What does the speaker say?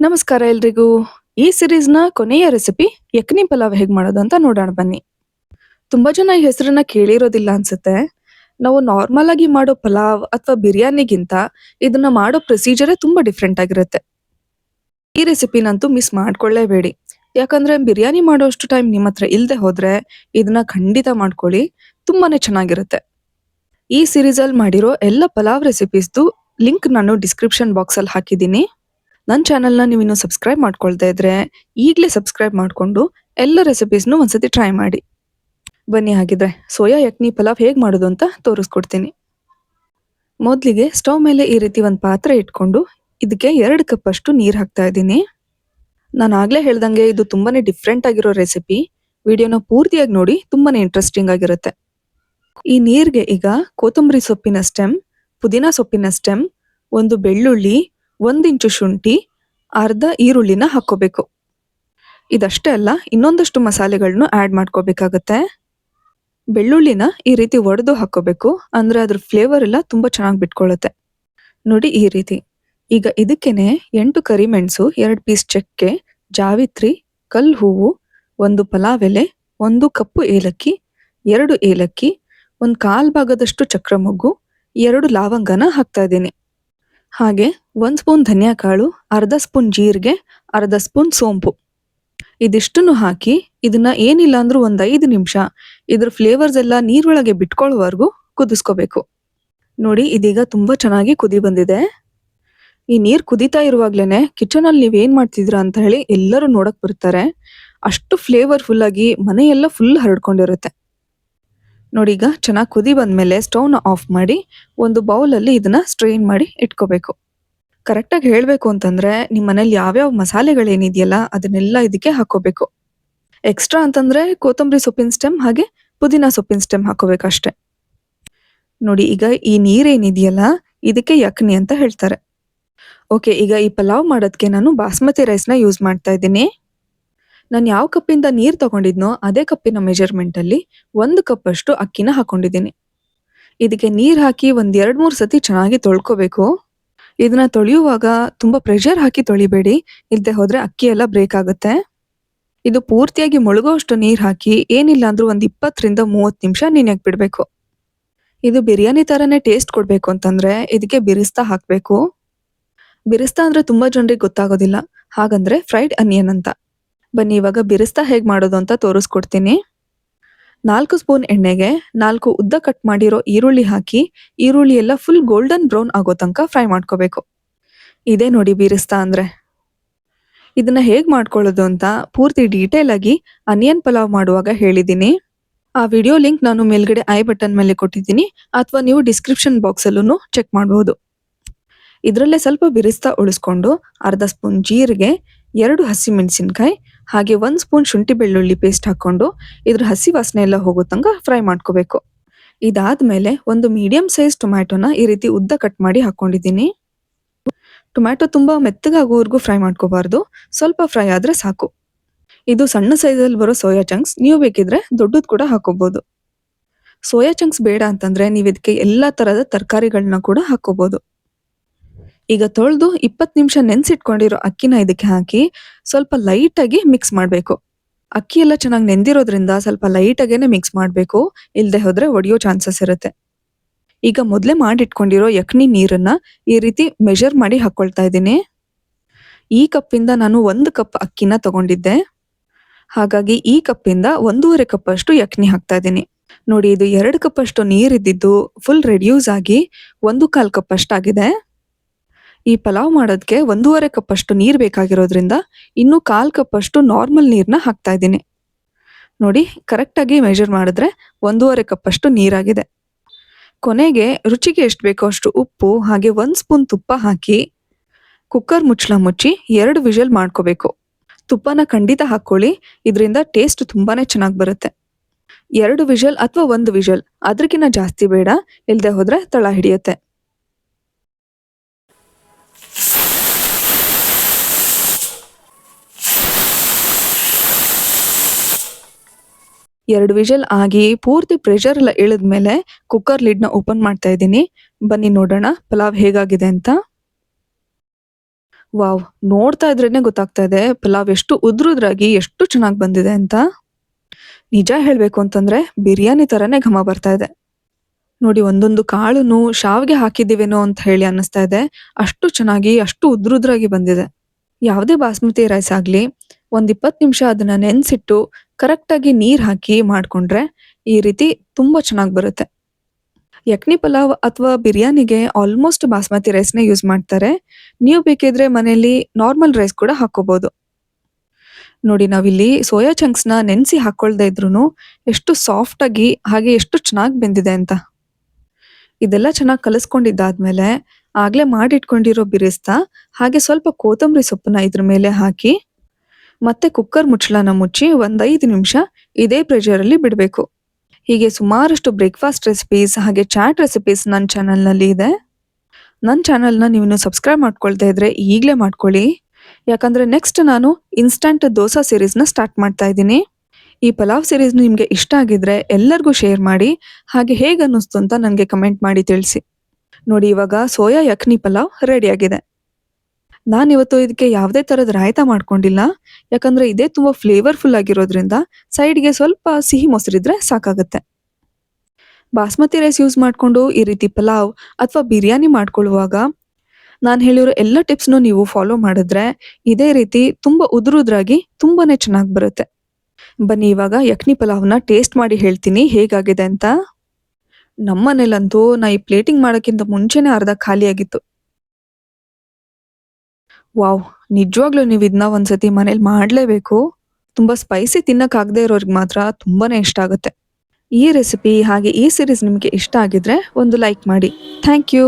ನಮಸ್ಕಾರ ಎಲ್ರಿಗೂ. ಈ ಸಿರೀಸ್‌ನ ಕೊನೆಯ ರೆಸಿಪಿ ಯಖ್ನಿ ಪಲಾವ್ ಹೇಗ್ ಮಾಡೋದು ಅಂತ ನೋಡೋಣ ಬನ್ನಿ. ತುಂಬಾ ಜನ ಈ ಹೆಸರನ್ನ ಕೇಳಿರೋದಿಲ್ಲ ಅನ್ಸುತ್ತೆ. ನಾವು ನಾರ್ಮಲ್ ಆಗಿ ಮಾಡೋ ಪಲಾವ್ ಅಥವಾ ಬಿರಿಯಾನಿಗಿಂತ ಇದನ್ನ ಮಾಡೋ ಪ್ರೊಸೀಜರೇ ತುಂಬಾ ಡಿಫ್ರೆಂಟ್ ಆಗಿರುತ್ತೆ. ಈ ರೆಸಿಪಿನಂತೂ ಮಿಸ್ ಮಾಡ್ಕೊಳ್ಳೇಬೇಡಿ. ಯಾಕಂದ್ರೆ ಬಿರಿಯಾನಿ ಮಾಡೋಷ್ಟು ಟೈಮ್ ನಿಮ್ಮ ಹತ್ರ ಇಲ್ದೆ ಹೋದ್ರೆ ಇದನ್ನ ಖಂಡಿತ ಮಾಡ್ಕೊಳ್ಳಿ. ತುಂಬಾನೇ ಚೆನ್ನಾಗಿರುತ್ತೆ. ಈ ಸಿರೀಸಲ್ಲಿ ಮಾಡಿರೋ ಎಲ್ಲ ಪಲಾವ್ ರೆಸಿಪೀಸ್‌ದು ಲಿಂಕ್ ನಾನು ಡಿಸ್ಕ್ರಿಪ್ಷನ್ ಬಾಕ್ಸಲ್ಲಿ ಹಾಕಿದ್ದೀನಿ. ನನ್ನ ಚಾನೆಲ್‌ನ ನೀವಿನ್ನೂ ಸಬ್ಸ್ಕ್ರೈಬ್ ಮಾಡ್ಕೊಳ್ತಾ ಇದ್ರೆ ಈಗಲೇ ಸಬ್ಸ್ಕ್ರೈಬ್ ಮಾಡ್ಕೊಂಡು ಎಲ್ಲ ರೆಸಿಪೀಸ್‌ನು ಒಂದ್ಸತಿ ಟ್ರೈ ಮಾಡಿ. ಬನ್ನಿ ಹಾಗಿದ್ರೆ ಸೋಯಾ ಯಖ್ನಿ ಪಲಾವ್ ಹೇಗೆ ಮಾಡೋದು ಅಂತ ತೋರಿಸ್ಕೊಡ್ತೀನಿ. ಮೊದಲಿಗೆ ಸ್ಟವ್ ಮೇಲೆ ಈ ರೀತಿ ಒಂದು ಪಾತ್ರೆ ಇಟ್ಕೊಂಡು ಇದಕ್ಕೆ 2 ಕಪ್ ಅಷ್ಟು ನೀರು ಹಾಕ್ತಾ ಇದ್ದೀನಿ. ನಾನು ಆಗ್ಲೇ ಹೇಳ್ದಂಗೆ ಇದು ತುಂಬಾನೇ ಡಿಫ್ರೆಂಟ್ ಆಗಿರೋ ರೆಸಿಪಿ. ವಿಡಿಯೋನ ಪೂರ್ತಿಯಾಗಿ ನೋಡಿ, ತುಂಬಾನೇ ಇಂಟ್ರೆಸ್ಟಿಂಗ್ ಆಗಿರುತ್ತೆ. ಈ ನೀರಿಗೆ ಈಗ ಕೊತ್ತಂಬರಿ ಸೊಪ್ಪಿನ ಸ್ಟೆಮ್, ಪುದೀನ ಸೊಪ್ಪಿನ ಸ್ಟೆಮ್, ಒಂದು ಬೆಳ್ಳುಳ್ಳಿ, 1 ಇಂಚು ಶುಂಠಿ, ಅರ್ಧ ಈರುಳ್ಳಿನ ಹಾಕ್ಕೋಬೇಕು. ಇದಷ್ಟೇ ಅಲ್ಲ, ಇನ್ನೊಂದಷ್ಟು ಮಸಾಲೆಗಳನ್ನು ಆ್ಯಡ್ ಮಾಡ್ಕೋಬೇಕಾಗತ್ತೆ. ಬೆಳ್ಳುಳ್ಳಿನ ಈ ರೀತಿ ಒಡೆದು ಹಾಕ್ಕೋಬೇಕು, ಅಂದ್ರೆ ಅದ್ರ ಫ್ಲೇವರ್ ಎಲ್ಲ ತುಂಬಾ ಚೆನ್ನಾಗಿ ಬಿಟ್ಕೊಳ್ಳುತ್ತೆ. ನೋಡಿ ಈ ರೀತಿ. ಈಗ ಇದಕ್ಕೇನೆ 8 ಕರಿಮೆಣಸು, 2 ಪೀಸ್ ಚಕ್ಕೆ, ಜಾವಿತ್ರಿ, ಕಲ್ಲು ಹೂವು, 1 ಪಲಾವ್ ಎಲೆ, 1 ಕಪ್ಪು ಏಲಕ್ಕಿ, 2 ಏಲಕ್ಕಿ, 1/4 ಭಾಗದಷ್ಟು ಚಕ್ರಮೊಗ್ಗು, 2 ಲವಂಗನ ಹಾಕ್ತಾ ಇದ್ದೀನಿ. ಹಾಗೆ 1 ಸ್ಪೂನ್ ಧನಿಯಾ ಕಾಳು, ಅರ್ಧ ಸ್ಪೂನ್ ಜೀರಿಗೆ, ಅರ್ಧ ಸ್ಪೂನ್ ಸೋಂಪು. ಇದಿಷ್ಟನ್ನು ಹಾಕಿ ಇದನ್ನ ಏನಿಲ್ಲ ಅಂದ್ರೂ ಒಂದು 5 ನಿಮಿಷ ಇದ್ರ ಫ್ಲೇವರ್ಸ್ ಎಲ್ಲ ನೀರೊಳಗೆ ಬಿಟ್ಕೊಳ್ಳೋವರೆಗೂ ಕುದಿಸ್ಕೋಬೇಕು. ನೋಡಿ ಇದೀಗ ತುಂಬಾ ಚೆನ್ನಾಗಿ ಕುದಿ ಬಂದಿದೆ. ಈ ನೀರು ಕುದೀತಾ ಇರುವಾಗ್ಲೇನೆ ಕಿಚನಲ್ಲಿ ನೀವೇನ್ ಮಾಡ್ತಿದ್ದೀರಾ ಅಂತ ಹೇಳಿ ಎಲ್ಲರೂ ನೋಡಕ್ ಬರ್ತಾರೆ. ಅಷ್ಟು ಫ್ಲೇವರ್ಫುಲ್ ಆಗಿ ಮನೆಯೆಲ್ಲ ಫುಲ್ ಹರಡ್ಕೊಂಡಿರುತ್ತೆ. ನೋಡಿ ಈಗ ಚೆನ್ನಾಗಿ ಕುದಿ ಬಂದ್ಮೇಲೆ ಸ್ಟವ್ನ ಆಫ್ ಮಾಡಿ ಒಂದು ಬೌಲಲ್ಲಿ ಇದನ್ನ ಸ್ಟ್ರೈನ್ ಮಾಡಿ ಇಟ್ಕೋಬೇಕು. ಕರೆಕ್ಟಾಗಿ ಹೇಳಬೇಕು ಅಂತಂದ್ರೆ ನಿಮ್ಮ ಮನೇಲಿ ಯಾವ್ಯಾವ ಮಸಾಲೆಗಳೇನಿದೆಯಲ್ಲ ಅದನ್ನೆಲ್ಲ ಇದಕ್ಕೆ ಹಾಕೋಬೇಕು. ಎಕ್ಸ್ಟ್ರಾ ಅಂತಂದ್ರೆ ಕೊತ್ತಂಬರಿ ಸೊಪ್ಪಿನ ಸ್ಟೆಮ್ ಹಾಗೆ ಪುದೀನ ಸೊಪ್ಪಿನ ಸ್ಟೆಮ್ ಹಾಕೋಬೇಕಷ್ಟೆ. ನೋಡಿ ಈಗ ಈ ನೀರೇನಿದೆಯಲ್ಲ ಇದಕ್ಕೆ ಯಖ್ನಿ ಅಂತ ಹೇಳ್ತಾರೆ. ಓಕೆ, ಈಗ ಈ ಪಲಾವ್ ಮಾಡೋದಕ್ಕೆ ನಾನು ಬಾಸ್ಮತಿ ರೈಸ್ನ ಯೂಸ್ ಮಾಡ್ತಾ ಇದ್ದೀನಿ. ನಾನು ಯಾವ ಕಪ್ಪಿಂದ ನೀರು ತಗೊಂಡಿದ್ನೋ ಅದೇ ಕಪ್ಪಿನ ಮೆಜರ್ಮೆಂಟಲ್ಲಿ 1 ಕಪ್ ಅಷ್ಟು ಅಕ್ಕಿನ ಹಾಕೊಂಡಿದ್ದೀನಿ. ಇದಕ್ಕೆ ನೀರು ಹಾಕಿ ಒಂದು 2-3 ಸತಿ ಚೆನ್ನಾಗಿ ತೊಳ್ಕೋಬೇಕು. ಇದನ್ನ ತೊಳೆಯುವಾಗ ತುಂಬಾ ಪ್ರೆಷರ್ ಹಾಕಿ ತೊಳಿಬೇಡಿ, ಇಲ್ಲದೆ ಹೋದ್ರೆ ಅಕ್ಕಿ ಎಲ್ಲ ಬ್ರೇಕ್ ಆಗುತ್ತೆ. ಇದು ಪೂರ್ತಿಯಾಗಿ ಮುಳುಗೋಷ್ಟು ನೀರು ಹಾಕಿ ಏನಿಲ್ಲ ಅಂದ್ರೂ ಒಂದು 20-30 ನಿಮಿಷ ನೆನೆಯಕ್ಕೆ ಬಿಡಬೇಕು. ಇದು ಬಿರಿಯಾನಿ ಥರನೇ ಟೇಸ್ಟ್ ಕೊಡಬೇಕು ಅಂತಂದ್ರೆ ಇದಕ್ಕೆ ಬಿರಿಸ್ತಾ ಹಾಕಬೇಕು. ಬಿರಿಸ್ತಾ ಅಂದ್ರೆ ತುಂಬಾ ಜನರಿಗೆ ಗೊತ್ತಾಗೋದಿಲ್ಲ, ಹಾಗಂದ್ರೆ ಫ್ರೈಡ್ ಅನಿಯನ್ ಅಂತ. ಬನ್ನಿ ಇವಾಗ ಬಿರಿಸ್ತಾ ಹೇಗೆ ಮಾಡೋದು ಅಂತ ತೋರಿಸ್ಕೊಡ್ತೀನಿ. 4 ಸ್ಪೂನ್ ಎಣ್ಣೆಗೆ 4 ಉದ್ದ ಕಟ್ ಮಾಡಿರೋ ಈರುಳ್ಳಿ ಹಾಕಿ ಈರುಳ್ಳಿ ಎಲ್ಲ ಫುಲ್ ಗೋಲ್ಡನ್ ಬ್ರೌನ್ ಆಗೋ ತನಕ ಫ್ರೈ ಮಾಡ್ಕೋಬೇಕು. ಇದೇ ನೋಡಿ ಬಿರಿಸ್ತಾ ಅಂದ್ರೆ. ಇದನ್ನ ಹೇಗೆ ಮಾಡ್ಕೊಳ್ಳೋದು ಅಂತ ಪೂರ್ತಿ ಡೀಟೇಲ್ ಆಗಿ ಅನಿಯನ್ ಪಲಾವ್ ಮಾಡುವಾಗ ಹೇಳಿದ್ದೀನಿ. ಆ ವಿಡಿಯೋ ಲಿಂಕ್ ನಾನು ಮೇಲ್ಗಡೆ ಐ ಬಟನ್ ಮೇಲೆ ಕೊಟ್ಟಿದ್ದೀನಿ, ಅಥವಾ ನೀವು ಡಿಸ್ಕ್ರಿಪ್ಷನ್ ಬಾಕ್ಸಲ್ಲೂ ಚೆಕ್ ಮಾಡಬಹುದು. ಇದರಲ್ಲೇ ಸ್ವಲ್ಪ ಬಿರಿಸ್ತಾ ಉಳಿಸ್ಕೊಂಡು ಅರ್ಧ ಸ್ಪೂನ್ ಜೀರಿಗೆ, 2 ಹಸಿಮೆಣಸಿನ್ಕಾಯಿ ಹಾಗೆ 1 ಸ್ಪೂನ್ ಶುಂಠಿ ಬೆಳ್ಳುಳ್ಳಿ ಪೇಸ್ಟ್ ಹಾಕೊಂಡು ಇದ್ರ ಹಸಿ ವಾಸನೆ ಎಲ್ಲ ಹೋಗೋ ತನಕ ಫ್ರೈ ಮಾಡ್ಕೋಬೇಕು. ಇದಾದ್ಮೇಲೆ ಒಂದು ಮೀಡಿಯಂ ಸೈಜ್ ಟೊಮ್ಯಾಟೊನ ಈ ರೀತಿ ಉದ್ದ ಕಟ್ ಮಾಡಿ ಹಾಕೊಂಡಿದ್ದೀನಿ. ಟೊಮ್ಯಾಟೊ ತುಂಬಾ ಮೆತ್ತಗಾಗೋವರೆಗೂ ಫ್ರೈ ಮಾಡ್ಕೋಬಾರ್ದು, ಸ್ವಲ್ಪ ಫ್ರೈ ಆದ್ರೆ ಸಾಕು. ಇದು ಸಣ್ಣ ಸೈಜಲ್ಲಿ ಬರೋ ಸೋಯಾ ಚಂಕ್ಸ್, ನೀವು ಬೇಕಿದ್ರೆ ದೊಡ್ಡದು ಕೂಡ ಹಾಕೋಬಹುದು. ಸೋಯಾ ಚಂಕ್ಸ್ ಬೇಡ ಅಂತಂದ್ರೆ ನೀವು ಇದಕ್ಕೆ ಎಲ್ಲಾ ತರದ ತರಕಾರಿಗಳನ್ನ ಕೂಡ ಹಾಕೋಬಹುದು. ಈಗ ತೊಳೆದು 20 ನಿಮಿಷ ನೆನ್ಸಿಟ್ಕೊಂಡಿರೋ ಅಕ್ಕಿನ ಇದಕ್ಕೆ ಹಾಕಿ ಸ್ವಲ್ಪ ಲೈಟಾಗಿ ಮಿಕ್ಸ್ ಮಾಡಬೇಕು. ಅಕ್ಕಿ ಎಲ್ಲ ಚೆನ್ನಾಗಿ ನೆಂದಿರೋದ್ರಿಂದ ಸ್ವಲ್ಪ ಲೈಟಾಗೇನೆ ಮಿಕ್ಸ್ ಮಾಡಬೇಕು, ಇಲ್ಲದೆ ಹೋದ್ರೆ ಒಡೆಯೋ ಚಾನ್ಸಸ್ ಇರುತ್ತೆ. ಈಗ ಮೊದಲೇ ಮಾಡಿಟ್ಕೊಂಡಿರೋ ಯಖ್ನಿ ನೀರನ್ನ ಈ ರೀತಿ ಮೆಷರ್ ಮಾಡಿ ಹಾಕೊಳ್ತಾ ಇದ್ದೀನಿ. ಈ ಕಪ್ಪಿಂದ ನಾನು 1 ಕಪ್ ಅಕ್ಕಿನ ತಗೊಂಡಿದ್ದೆ, ಹಾಗಾಗಿ ಈ ಕಪ್ಪಿಂದ 1.5 ಕಪ್ ಅಷ್ಟು ಯಖ್ನಿ ಹಾಕ್ತಾ ಇದ್ದೀನಿ. ನೋಡಿ ಇದು 2 ಕಪ್ ಅಷ್ಟು ನೀರಿದ್ದಿದ್ದು ಫುಲ್ ರೆಡ್ಯೂಸ್ ಆಗಿ 1/4 ಕಪ್ ಅಷ್ಟಾಗಿದೆ. ಈ ಪಲಾವ್ ಮಾಡೋದಕ್ಕೆ 1.5 ಕಪ್ ಅಷ್ಟು ನೀರು ಬೇಕಾಗಿರೋದ್ರಿಂದ ಇನ್ನೂ 1/4 ಕಪ್ ಅಷ್ಟು ನಾರ್ಮಲ್ ನೀರನ್ನ ಹಾಕ್ತಾ ಇದ್ದೀನಿ. ನೋಡಿ ಕರೆಕ್ಟಾಗಿ ಮೆಷರ್ ಮಾಡಿದ್ರೆ 1.5 ಕಪ್ ಅಷ್ಟು ನೀರಾಗಿದೆ. ಕೊನೆಗೆ ರುಚಿಗೆ ಎಷ್ಟು ಬೇಕೋ ಅಷ್ಟು ಉಪ್ಪು ಹಾಗೆ 1 ಸ್ಪೂನ್ ತುಪ್ಪ ಹಾಕಿ ಕುಕ್ಕರ್ ಮುಚ್ಚಳ ಮುಚ್ಚಿ 2 ವಿಷಲ್ ಮಾಡ್ಕೋಬೇಕು. ತುಪ್ಪನ ಖಂಡಿತ ಹಾಕ್ಕೊಳ್ಳಿ, ಇದರಿಂದ ಟೇಸ್ಟ್ ತುಂಬಾನೇ ಚೆನ್ನಾಗಿ ಬರುತ್ತೆ. 2 ವಿಷಲ್ ಅಥವಾ 1 ವಿಷಲ್, ಅದಕ್ಕಿಂತ ಜಾಸ್ತಿ ಬೇಡ, ಇಲ್ಲದೆ ಹೋದ್ರೆ ತಳ ಹಿಡಿಯುತ್ತೆ. ಎರಡು ವಿಷಲ್ ಆಗಿ ಪೂರ್ತಿ ಪ್ರೆಷರ್ ಎಲ್ಲ ಇಳಿದ್ಮೇಲೆ ಕುಕ್ಕರ್ ಲಿಡ್ನ ಓಪನ್ ಮಾಡ್ತಾ ಇದ್ದೀನಿ. ಬನ್ನಿ ನೋಡೋಣ ಪಲಾವ್ ಹೇಗಾಗಿದೆ ಅಂತ. ವಾವ್! ನೋಡ್ತಾ ಇದ್ರೇನೆ ಗೊತ್ತಾಗ್ತಾ ಇದೆ ಪಲಾವ್ ಎಷ್ಟು ಉದ್ರುದ್ರಾಗಿ ಎಷ್ಟು ಚೆನ್ನಾಗ್ ಬಂದಿದೆ ಅಂತ. ನಿಜ ಹೇಳ್ಬೇಕು ಅಂತಂದ್ರೆ ಬಿರಿಯಾನಿ ತರಾನೇ ಘಮ ಬರ್ತಾ ಇದೆ. ನೋಡಿ ಒಂದೊಂದು ಕಾಳುನು ಶಾವ್ಗೆ ಹಾಕಿದ್ದೀವೇನೋ ಅಂತ ಹೇಳಿ ಅನ್ನಿಸ್ತಾ ಇದೆ. ಅಷ್ಟು ಚೆನ್ನಾಗಿ, ಅಷ್ಟು ಉದ್ರುದ್ರಾಗಿ ಬಂದಿದೆ. ಯಾವುದೇ ಬಾಸ್ಮತಿ ರೈಸ್ ಆಗ್ಲಿ, ಒಂದ್ 20 ನಿಮಿಷ ಅದನ್ನ ನೆನ್ಸಿಟ್ಟು ಕರೆಕ್ಟಾಗಿ ನೀರ್ ಹಾಕಿ ಮಾಡ್ಕೊಂಡ್ರೆ ಈ ರೀತಿ ತುಂಬಾ ಚೆನ್ನಾಗ್ ಬರುತ್ತೆ. ಯಕ್ನಿ ಪಲಾವ್ ಅಥವಾ ಬಿರಿಯಾನಿಗೆ ಆಲ್ಮೋಸ್ಟ್ ಬಾಸ್ಮತಿ ರೈಸ್‌ನೇ ಯೂಸ್ ಮಾಡ್ತಾರೆ. ನೀವು ಬೇಕಿದ್ರೆ ಮನೇಲಿ ನಾರ್ಮಲ್ ರೈಸ್ ಕೂಡ ಹಾಕ್ಕೋಬಹುದು. ನೋಡಿ ನಾವಿಲ್ಲಿ ಸೋಯಾ ಚಂಕ್ಸ್‌ನ ನೆನ್ಸಿ ಹಾಕ್ಕೊಳ್ದೇ ಇದ್ರೂನು ಎಷ್ಟು ಸಾಫ್ಟ್ ಆಗಿ ಹಾಗೆ ಎಷ್ಟು ಚೆನ್ನಾಗ್ ಬೆಂದಿದೆ ಅಂತ. ಇದೆಲ್ಲ ಚೆನ್ನಾಗ್ ಕಲಸ್ಕೊಂಡಿದ್ದಾದ್ಮೇಲೆ ಆಗ್ಲೇ ಮಾಡಿಟ್ಕೊಂಡಿರೋ ಬಿರಿಸ್ತ ಹಾಗೆ ಸ್ವಲ್ಪ ಕೊತ್ತಂಬರಿ ಸೊಪ್ಪನ್ನ ಇದ್ರ ಮೇಲೆ ಹಾಕಿ ಮತ್ತೆ ಕುಕ್ಕರ್ ಮುಚ್ಚಳನ ಮುಚ್ಚಿ ಒಂದ್ 5 ನಿಮಿಷ ಇದೇ ಪ್ರೆಷರಲ್ಲಿ ಬಿಡ್ಬೇಕು. ಹೀಗೆ ಸುಮಾರಷ್ಟು ಬ್ರೇಕ್‌ಫಾಸ್ಟ್ ರೆಸಿಪೀಸ್ ಹಾಗೆ ಚಾಟ್ ರೆಸಿಪೀಸ್ ನನ್ ಚಾನಲ್‌ನಲ್ಲಿ ಇದೆ. ನನ್ ಚಾನಲ್‌ನ ನೀವಿನ್ನು ಸಬ್ಸ್ಕ್ರೈಬ್ ಮಾಡ್ಕೊಳ್ದೇ ಇದ್ರೆ ಈಗ್ಲೇ ಮಾಡ್ಕೊಳ್ಳಿ. ಯಾಕಂದ್ರೆ ನೆಕ್ಸ್ಟ್ ನಾನು ಇನ್‌ಸ್ಟಂಟ್ ದೋಸಾ ಸೀರೀಸ್‌ನ ಸ್ಟಾರ್ಟ್ ಮಾಡ್ತಾ ಇದ್ದೀನಿ. ಈ ಪಲಾವ್ ಸೀರೀಸ್ ನಿಮ್ಗೆ ಇಷ್ಟ ಆಗಿದ್ರೆ ಎಲ್ಲರಿಗೂ ಶೇರ್ ಮಾಡಿ ಹಾಗೆ ಹೇಗನ್ನಿಸ್ತು ಅಂತ ನನಗೆ ಕಮೆಂಟ್ ಮಾಡಿ ತಿಳಿಸಿ. ನೋಡಿ ಇವಾಗ ಸೋಯಾ ಯಖ್ನಿ ಪಲಾವ್ ರೆಡಿ ಆಗಿದೆ. ನಾನಿವತ್ತು ಇದಕ್ಕೆ ಯಾವುದೇ ತರದ ರಾಯ್ತ ಮಾಡ್ಕೊಂಡಿಲ್ಲ. ಯಾಕಂದ್ರೆ ಇದೇ ತುಂಬಾ ಫ್ಲೇವರ್‌ಫುಲ್ ಆಗಿರೋದ್ರಿಂದ ಸೈಡ್‌ಗೆ ಸ್ವಲ್ಪ ಸಿಹಿ ಮೊಸರಿದ್ರೆ ಸಾಕಾಗುತ್ತೆ. ಬಾಸ್ಮತಿ ರೈಸ್ ಯೂಸ್ ಮಾಡ್ಕೊಂಡು ಈ ರೀತಿ ಪಲಾವ್ ಅಥವಾ ಬಿರಿಯಾನಿ ಮಾಡ್ಕೊಳ್ಳುವಾಗ ನಾನ್ ಹೇಳಿರೋ ಎಲ್ಲ ಟಿಪ್ಸ್‌ನು ನೀವು ಫಾಲೋ ಮಾಡಿದ್ರೆ ಇದೇ ರೀತಿ ತುಂಬಾ ಉದುರುದ್ರಾಗಿ ತುಂಬಾನೇ ಚೆನ್ನಾಗ್ ಬರುತ್ತೆ. ಬನ್ನಿ ಇವಾಗ ಯಖ್ನಿ ಪಲಾವ್‌ನ ಟೇಸ್ಟ್ ಮಾಡಿ ಹೇಳ್ತೀನಿ ಹೇಗಾಗಿದೆ ಅಂತ. ನಮ್ಮನೇಲಂತೂ ನಾ ಈ ಪ್ಲೇಟಿಂಗ್ ಮಾಡೋಕ್ಕಿಂತ ಮುಂಚೆನೇ ಅರ್ಧ ಖಾಲಿಯಾಗಿತ್ತು. ವಾವ್! ನಿಜವಾಗ್ಲೂ ನೀವು ಇದನ್ನ ಒಂದ್ಸತಿ ಮನೇಲಿ ಮಾಡ್ಲೇಬೇಕು. ತುಂಬಾ ಸ್ಪೈಸಿ ತಿನ್ನಕ್ಕಾಗದೇ ಇರೋರ್ಗ್ ಮಾತ್ರ ತುಂಬಾನೇ ಇಷ್ಟ ಆಗುತ್ತೆ. ಈ ರೆಸಿಪಿ ಹಾಗೆ ಈ ಸೀರೀಸ್ ನಿಮ್ಗೆ ಇಷ್ಟ ಆಗಿದ್ರೆ ಒಂದು ಲೈಕ್ ಮಾಡಿ. Thank you.